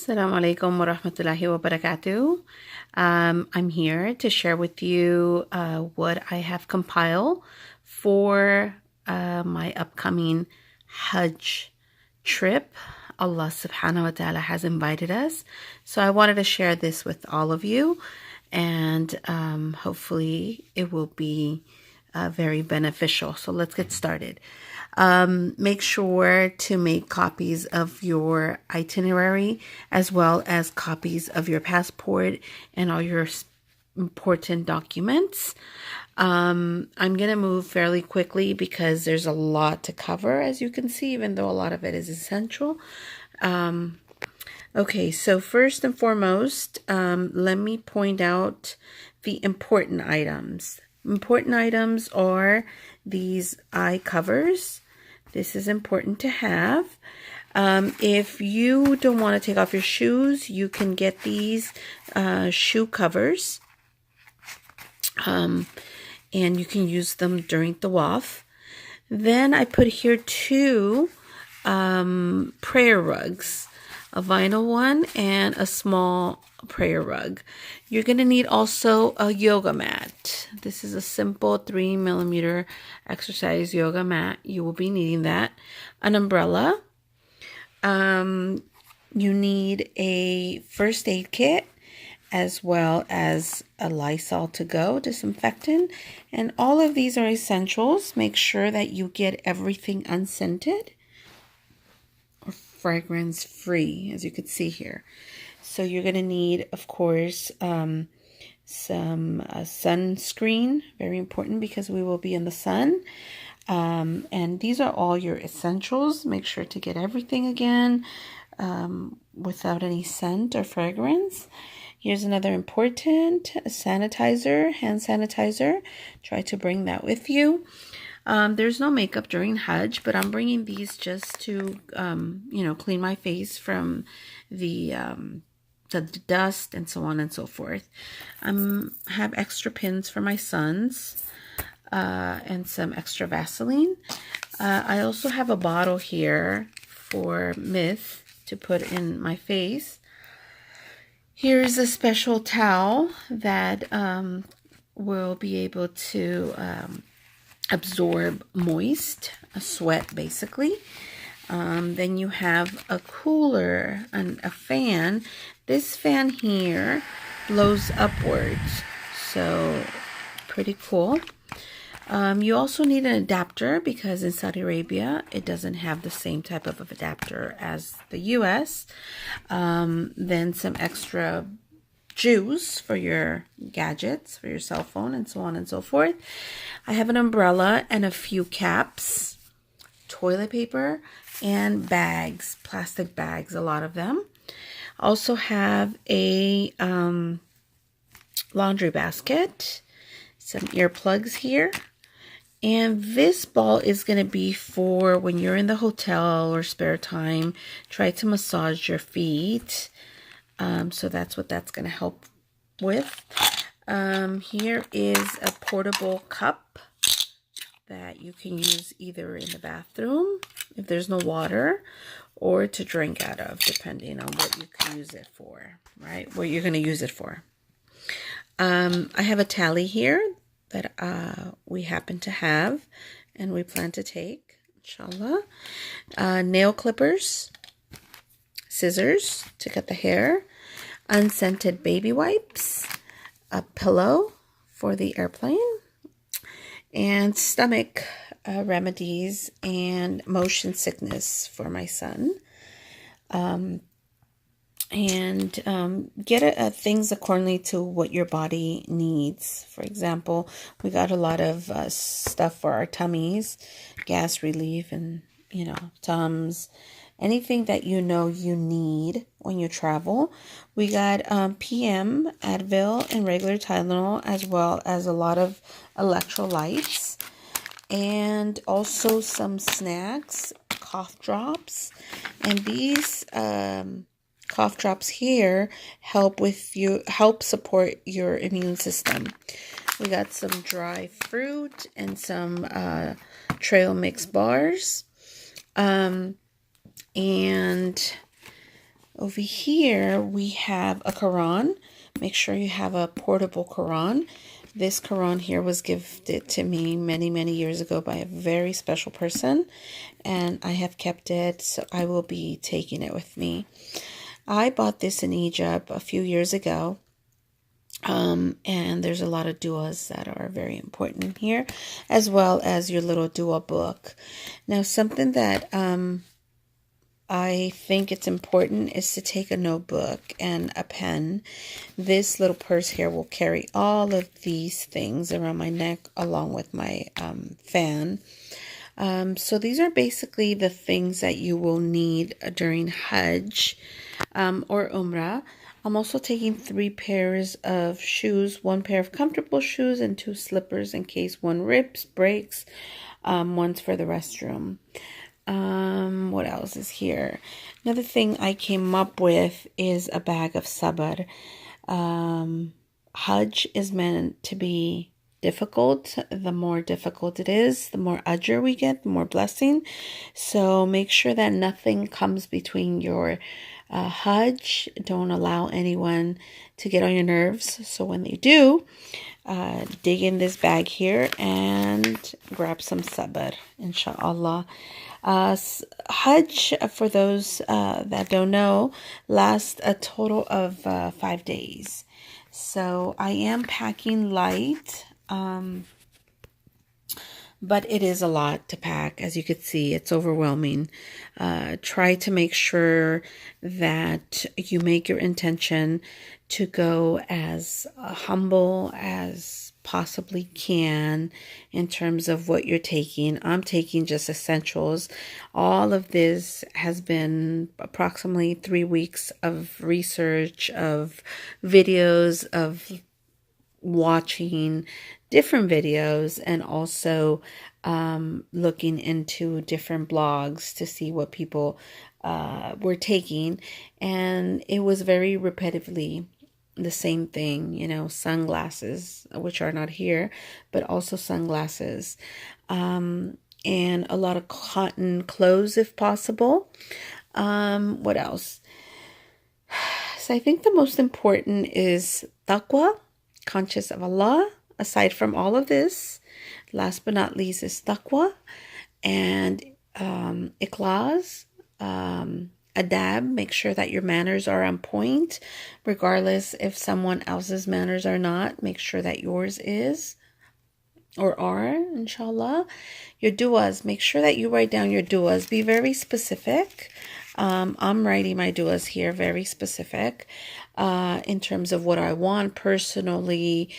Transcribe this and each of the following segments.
Assalamu alaikum wa rahmatullahi wa barakatuh. I'm here to share with you what I have compiled for my upcoming Hajj trip. Allah subhanahu wa ta'ala has invited us. So I wanted to share this with all of you, and hopefully it will be very beneficial. So let's get started. Make sure to make copies of your itinerary as well as copies of your passport and all your important documents. I'm going to move fairly quickly because there's a lot to cover, as you can see, even though a lot of it is essential. Okay, so first and foremost, let me point out the important items. Important items are these eye covers. This is important to have. If you don't want to take off your shoes, you can get these shoe covers. And you can use them during tawaf. Then I put here two prayer rugs. A vinyl one and a small prayer rug. You're going to need also a yoga mat. This is a simple 3mm exercise yoga mat. You will be needing that. An umbrella. You need a first aid kit as well as a Lysol to go disinfectant. And all of these are essentials. Make sure that you get everything unscented or fragrance free, as you could see here. So you're going to need, of course, some sunscreen, very important because we will be in the sun. And these are all your essentials. Make sure to get everything again without any scent or fragrance. Here's another important sanitizer, hand sanitizer. Try to bring that with you. There's no makeup during Hajj, but I'm bringing these just to, clean my face from the dust and so on and so forth. Have extra pins for my sons and some extra Vaseline. I also have a bottle here for mist to put in my face. Here's a special towel that will be able to absorb moist, a sweat basically. Then you have a cooler and a fan. This fan here blows upwards, so pretty cool. You also need an adapter because in Saudi Arabia it doesn't have the same type of adapter as the US. Then some extra juice for your gadgets, for your cell phone, and so on and so forth. I have an umbrella and a few caps, toilet paper, and bags, plastic bags, a lot of them. Also have a laundry basket, some earplugs here. And this ball is going to be for when you're in the hotel or spare time. Try to massage your feet. So that's what that's going to help with. Here is a portable cup that you can use either in the bathroom if there's no water or to drink out of, depending on what you can use it for, right? What you're going to use it for. I have a tally here that we happen to have and we plan to take, inshallah. Nail clippers, scissors to cut the hair, unscented baby wipes, a pillow for the airplane, and stomach remedies and motion sickness for my son. Get things accordingly to what your body needs. For example, we got a lot of stuff for our tummies, gas relief, and Tums, anything that you need when you travel. We got PM, Advil, and regular Tylenol, as well as a lot of electrolytes, and also some snacks, cough drops, and these cough drops here help support your immune system. We got some dry fruit and some trail mix bars. And Over here, we have a Quran. Make sure you have a portable Quran. This Quran here was gifted to me many, many years ago by a very special person, and I have kept it, so I will be taking it with me. I bought this in Egypt a few years ago, and there's a lot of du'as that are very important here, as well as your little du'a book. Now, something that I think it's important is to take a notebook and a pen. This little purse here will carry all of these things around my neck along with my fan. So these are basically the things that you will need during Hajj or Umrah. I'm also taking 3 pairs of shoes, 1 pair of comfortable shoes and 2 slippers in case one rips, breaks. One's for the restroom. What else is here? Another thing I came up with is a bag of sabr. Hajj is meant to be difficult. The more difficult it is, the more ajr we get, the more blessing. So make sure that nothing comes between your Hajj. Don't allow anyone to get on your nerves. So when they do, dig in this bag here and grab some sabr, inshallah. Hajj, for those that don't know, lasts a total of 5 days. So I am packing light, but it is a lot to pack. As you can see, it's overwhelming. Try to make sure that you make your intention to go as humble as possibly can in terms of what you're taking. I'm taking just essentials. All of this has been approximately 3 weeks of research, of videos, of watching different videos, and also looking into different blogs to see what people were taking. And it was very repetitively the same thing, you know, sunglasses, which are not here, but also sunglasses, and a lot of cotton clothes if possible. What else? So I think the most important is taqwa, conscious of Allah. Aside from all of this, last but not least is taqwa and ikhlas, adab. Make sure that your manners are on point, regardless if someone else's manners are not. Make sure that yours is or are, inshallah. Your du'as, make sure that you write down your du'as. Be very specific. I'm writing my du'as here, very specific, in terms of what I want personally,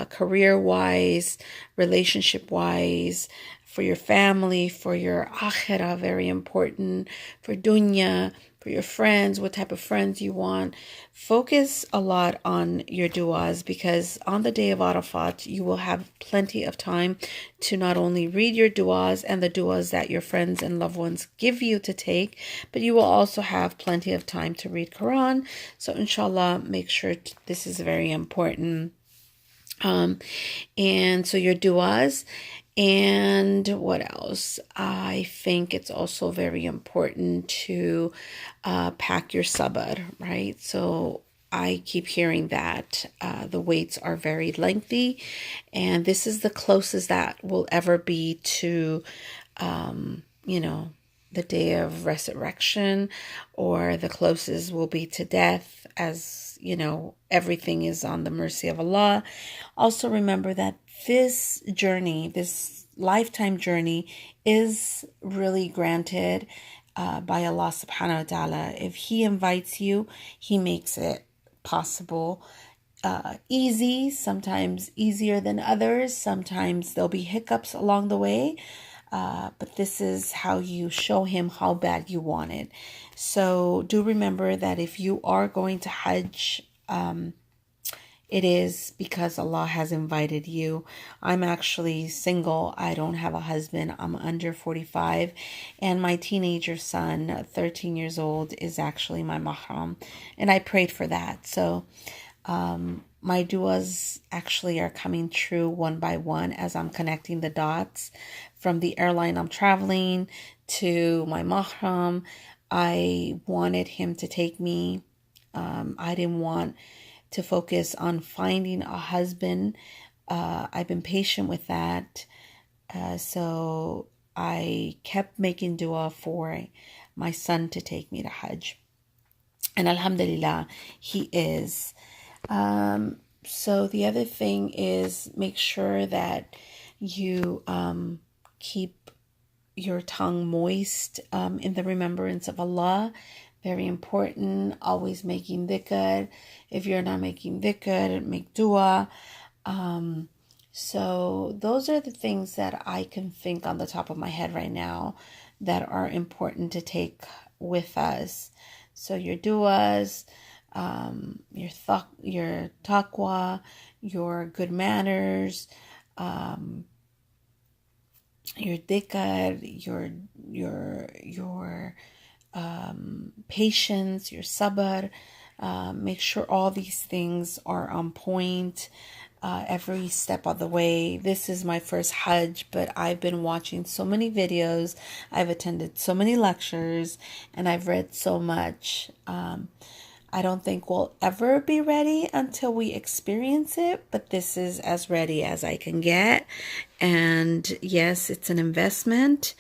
career-wise, relationship-wise, for your family, for your akhirah, very important, for dunya, for your friends, what type of friends you want. Focus a lot on your du'as, because on the day of Arafat, you will have plenty of time to not only read your du'as and the du'as that your friends and loved ones give you to take, but you will also have plenty of time to read Quran. So inshallah, make sure this is very important. And so your du'as. And what else? I think it's also very important to pack your sabr, right? So I keep hearing that the waits are very lengthy, and this is the closest that will ever be to, you know, the day of resurrection, or the closest will be to death, as you know, everything is on the mercy of Allah. Also remember that this journey, this lifetime journey, is really granted by Allah subhanahu wa ta'ala. If He invites you, He makes it possible. Easy, sometimes easier than others. Sometimes there'll be hiccups along the way. But this is how you show Him how bad you want it. So do remember that if you are going to Hajj, it is because Allah has invited you. I'm actually single. I don't have a husband. I'm under 45. And my teenager son, 13 years old, is actually my mahram. And I prayed for that. So my du'as actually are coming true one by one as I'm connecting the dots from the airline I'm traveling to my mahram. I wanted him to take me. I didn't want to focus on finding a husband. I've been patient with that. So I kept making dua for my son to take me to Hajj. And alhamdulillah, he is. So the other thing is make sure that you keep your tongue moist in the remembrance of Allah. Very important. Always making dhikr. If you're not making dhikr, make dua. So those are the things that I can think on the top of my head right now that are important to take with us. So your duas, your taqwa, your good manners, your dhikr, your patience, your sabr. Make sure all these things are on point every step of the way. This is my first Hajj, but I've been watching so many videos. I've attended so many lectures, and I've read so much. I don't think we'll ever be ready until we experience it, but this is as ready as I can get. And yes, it's an investment,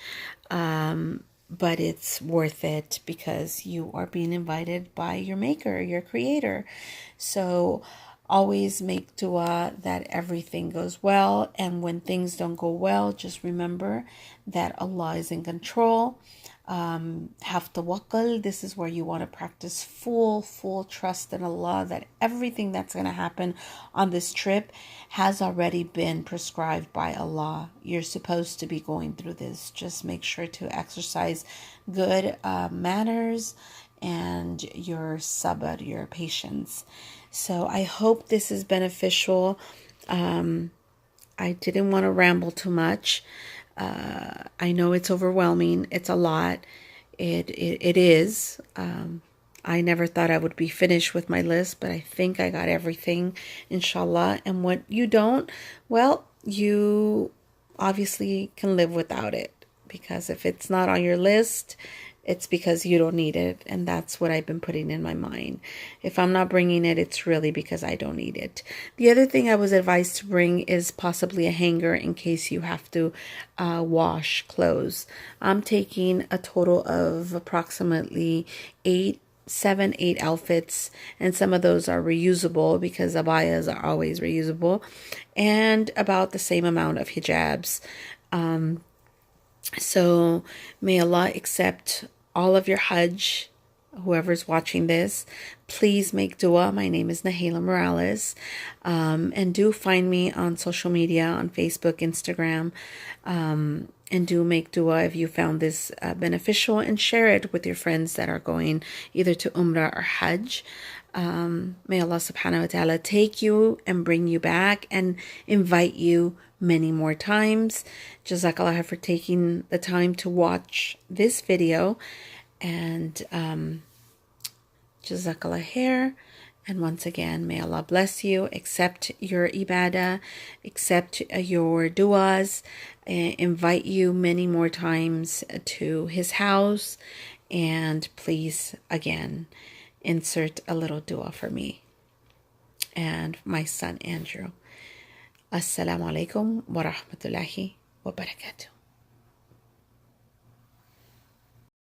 but it's worth it because you are being invited by your maker, your creator. So always make dua that everything goes well. And when things don't go well, just remember that Allah is in control. Have tawakkul. This is where you want to practice full trust in Allah that everything that's going to happen on this trip has already been prescribed by Allah. You're supposed to be going through this. Just make sure to exercise good manners and your sabr, your patience. So I hope this is beneficial. I didn't want to ramble too much. I know it's overwhelming. It's a lot. It is. I never thought I would be finished with my list, but I think I got everything, inshallah. And what you don't, well, you obviously can live without it, because if it's not on your list, it's because you don't need it. And that's what I've been putting in my mind. If I'm not bringing it, it's really because I don't need it. The other thing I was advised to bring is possibly a hanger in case you have to wash clothes. I'm taking a total of approximately 8 outfits, and some of those are reusable because abayas are always reusable, and about the same amount of hijabs. So may Allah accept all of your Hajj. Whoever's watching this, please make dua. My name is Nahila Morales. And do find me on social media, on Facebook, Instagram. And do make dua if you found this beneficial, and share it with your friends that are going either to Umrah or Hajj. May Allah subhanahu wa ta'ala take you and bring you back and invite you many more times. Jazakallah for taking the time to watch this video, and Jazakallah khair. And once again, may Allah bless you, accept your ibadah, accept your duas, invite you many more times to His house, and please again insert a little dua for me and my son Andrew. Assalamu alaikum wa rahmatullahi wa barakatuh.